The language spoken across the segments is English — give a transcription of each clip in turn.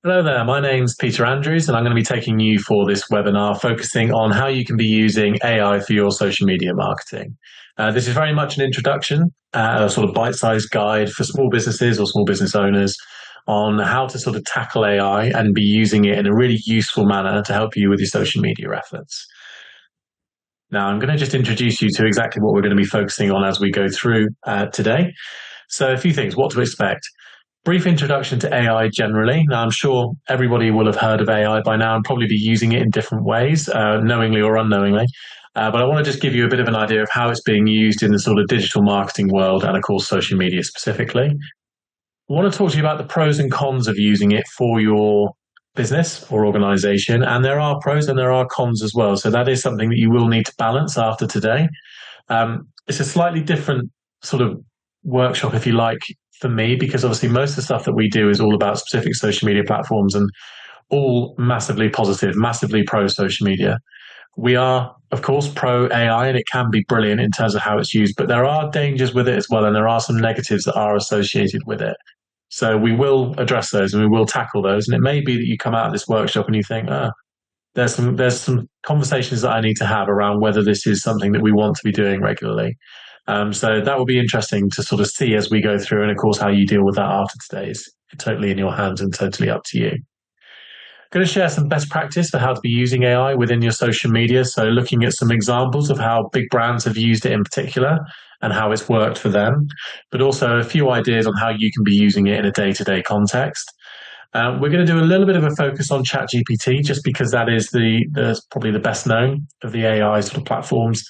Hello there, my name's Peter Andrews, and I'm going to be taking you for this webinar focusing on how you can be using AI for your social media marketing. This is very much an introduction, a sort of bite-sized guide for small businesses or small business owners on how to sort of tackle AI and be using it in a really useful manner to help you with your social media efforts. Now, I'm going to just introduce you to exactly what we're going to be focusing on as we go through today. So, a few things, what to expect. Brief introduction to AI generally. Now, I'm sure everybody will have heard of AI by now and probably be using it in different ways, knowingly or unknowingly. But I want to just give you a bit of an idea of how it's being used in the sort of digital marketing world and, of course, social media specifically. I want to talk to you about the pros and cons of using it for your business or organization. And there are pros and there are cons as well. So that is something that you will need to balance after today. It's a slightly different sort of workshop, if you like, for me, because obviously most of the stuff that we do is all about specific social media platforms and all massively positive, massively pro social media. We are, of course, pro AI and it can be brilliant in terms of how it's used, but there are dangers with it as well. And there are some negatives that are associated with it. So we will address those and we will tackle those. And it may be that you come out of this workshop and you think, there's some conversations that I need to have around whether this is something that we want to be doing regularly. So that will be interesting to sort of see as we go through. And of course, how you deal with that after today is totally in your hands and totally up to you. Going to share some best practice for how to be using AI within your social media. So looking at some examples of how big brands have used it in particular and how it's worked for them, but also a few ideas on how you can be using it in a day-to-day context. We're going to do a little bit of a focus on ChatGPT, just because that is probably the best known of the AI sort of platforms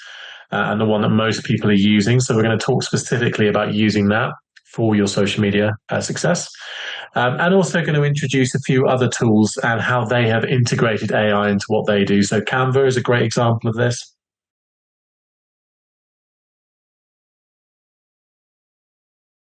and the one that most people are using. So we're going to talk specifically about using that for your social media success. And also going to introduce a few other tools and how they have integrated AI into what they do. So Canva is a great example of this.